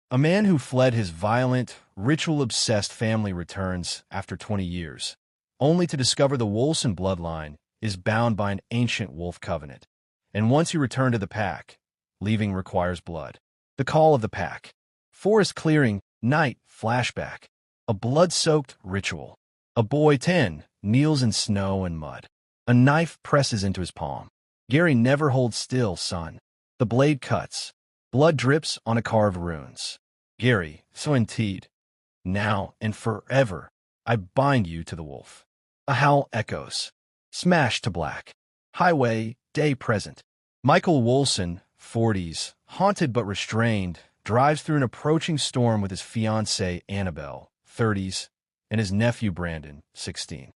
A man who fled his violent, ritual-obsessed family returns after 20 years, only to discover the Wolfson bloodline is bound by an ancient wolf covenant. And once you return to the pack, leaving requires blood. The call of the pack. Forest clearing, night, flashback. A blood-soaked ritual. A boy 10 kneels in snow and mud. A knife presses into his palm. Gary never holds still, son. The blade cuts. Blood drips on a carved runes. Gary, so indeed, now and forever, I bind you to the wolf. A howl echoes. Smashed to black. Highway, day present. Michael Wolfson, 40s, haunted but restrained, drives through an approaching storm with his fiancée, Annabelle, 30s, and his nephew, Brandon, 16.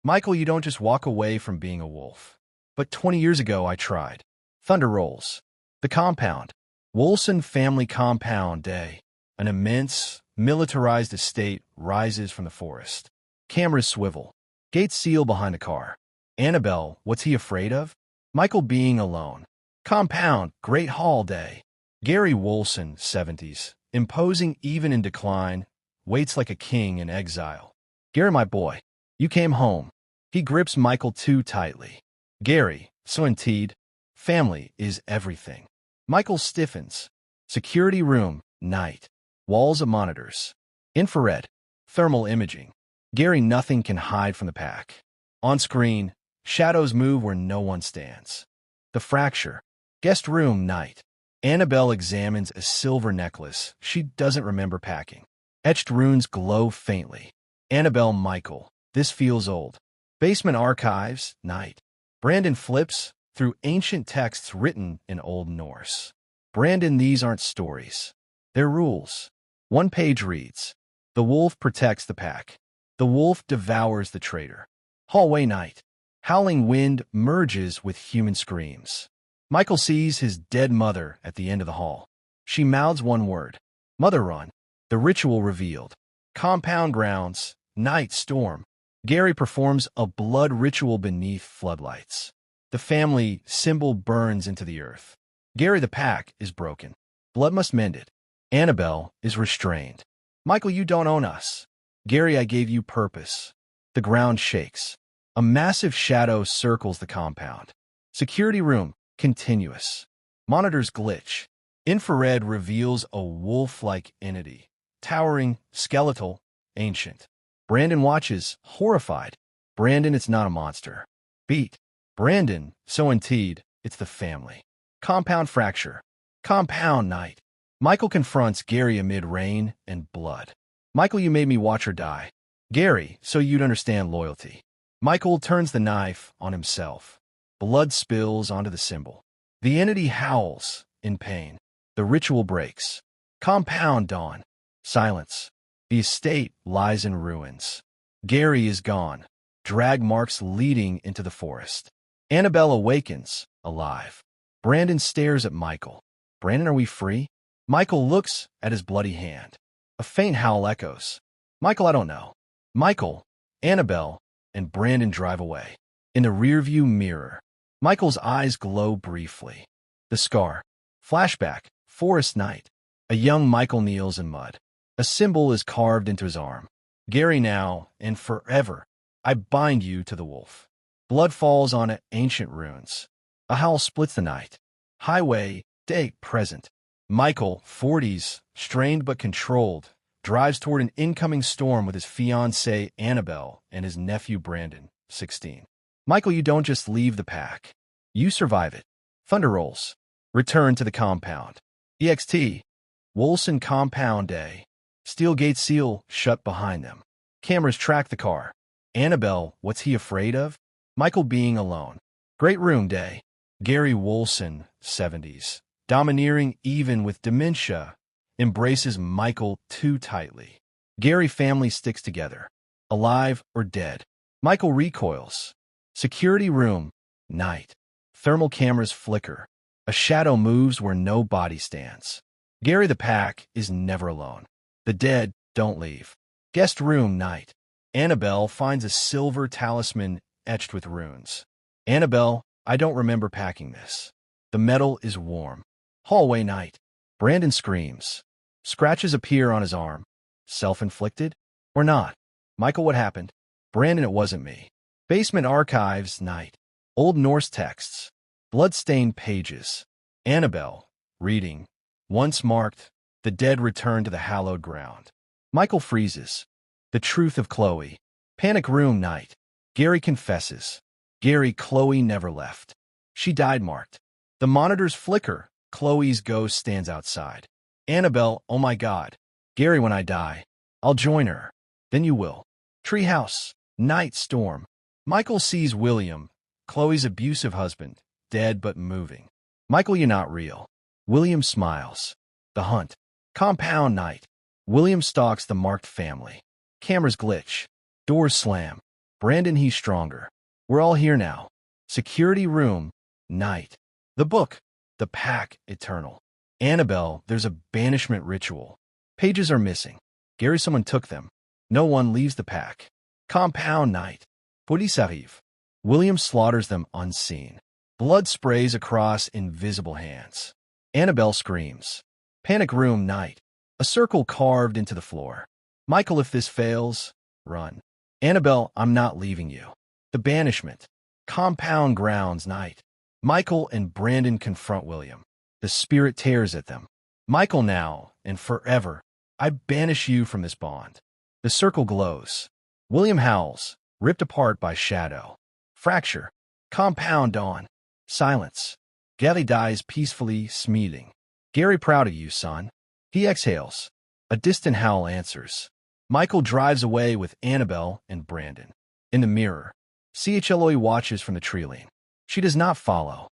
Michael, you don't just walk away from being a wolf. But 20 years ago, I tried. Thunder rolls. The compound. Wolfson family compound day. An immense, militarized estate rises from the forest. Cameras swivel. Gates seal behind the car. Annabelle, what's he afraid of? Michael being alone. Compound, Great Hall day. Gary Wolfson, 70s, imposing even in decline, waits like a king in exile. Gary, my boy, you came home. He grips Michael too tightly. Gary, so indeed, family is everything. Michael stiffens. Security room, night. Walls of monitors. Infrared. Thermal imaging. Gary, nothing can hide from the pack. On screen, shadows move where no one stands. The fracture. Guest room, night. Annabelle examines a silver necklace she doesn't remember packing. Etched runes glow faintly. Annabelle, Michael, this feels old. Basement archives, night. Brandon flips through ancient texts written in Old Norse. Brandon, these aren't stories. They're rules. One page reads, the wolf protects the pack. The wolf devours the traitor. Hallway night. Howling wind merges with human screams. Michael sees his dead mother at the end of the hall. She mouths one word. Mother run. The ritual revealed. Compound grounds. Night storm. Gary performs a blood ritual beneath floodlights. The family symbol burns into the earth. Gary, the pack is broken. Blood must mend it. Annabelle is restrained. Michael, you don't own us. Gary, I gave you purpose. The ground shakes. A massive shadow circles the compound. Security room, continuous. Monitors glitch. Infrared reveals a wolf-like entity. Towering, skeletal, ancient. Brandon watches, horrified. Brandon, it's not a monster. Beat. Brandon, so indeed, it's the family. Compound fracture. Compound night. Michael confronts Gary amid rain and blood. Michael, you made me watch her die. Gary, so you'd understand loyalty. Michael turns the knife on himself. Blood spills onto the symbol. The entity howls in pain. The ritual breaks. Compound dawn. Silence. The estate lies in ruins. Gary is gone. Drag marks leading into the forest. Annabelle awakens, alive. Brandon stares at Michael. Brandon, are we free? Michael looks at his bloody hand. A faint howl echoes. Michael, I don't know. Michael, Annabelle, and Brandon drive away. In the rearview mirror, Michael's eyes glow briefly. The scar. Flashback. Forest night. A young Michael kneels in mud. A symbol is carved into his arm. Gary, now and forever, I bind you to the wolf. Blood falls on ancient runes. A howl splits the night. Highway, day present. Michael, 40s, strained but controlled, drives toward an incoming storm with his fiancée, Annabelle, and his nephew, Brandon, 16. Michael, you don't just leave the pack. You survive it. Thunder rolls. Return to the compound. EXT. Wolfson compound day. Steel gate seal shut behind them. Cameras track the car. Annabelle, what's he afraid of? Michael being alone. Great room day. Gary Wolfson, 70s. Domineering even with dementia, embraces Michael too tightly. Gary family sticks together. Alive or dead. Michael recoils. Security room, night. Thermal cameras flicker. A shadow moves where no body stands. Gary the pack is never alone. The dead don't leave. Guest room, night. Annabelle finds a silver talisman etched with runes. Annabelle, I don't remember packing this. The metal is warm. Hallway night. Brandon screams. Scratches appear on his arm. Self-inflicted? Or not? Michael, what happened? Brandon, it wasn't me. Basement archives, night. Old Norse texts. Blood-stained pages. Annabelle, reading. Once marked, the dead return to the hallowed ground. Michael freezes. The truth of Chloe. Panic room, night. Gary confesses. Gary, Chloe never left. She died, marked. The monitors flicker. Chloe's ghost stands outside. Annabelle, oh my God. Gary, when I die, I'll join her. Then you will. Treehouse, night storm. Michael sees William, Chloe's abusive husband, dead but moving. Michael, you're not real. William smiles. The hunt. Compound, night. William stalks the marked family. Cameras glitch. Doors slam. Brandon, he's stronger. We're all here now. Security room, night. The book. The pack, eternal. Annabelle, there's a banishment ritual. Pages are missing. Gary, someone took them. No one leaves the pack. Compound, night. Police. William slaughters them unseen. Blood sprays across invisible hands. Annabelle screams. Panic room, night. A circle carved into the floor. Michael, if this fails, run. Annabelle, I'm not leaving you. The banishment. Compound grounds, night. Michael and Brandon confront William. The spirit tears at them. Michael, now and forever, I banish you from this bond. The circle glows. William howls, ripped apart by shadow. Fracture. Compound dawn. Silence. Gally dies peacefully, smithing. Gary, proud of you, son. He exhales. A distant howl answers. Michael drives away with Annabelle and Brandon. In the mirror, Chloe watches from the tree lane. She does not follow.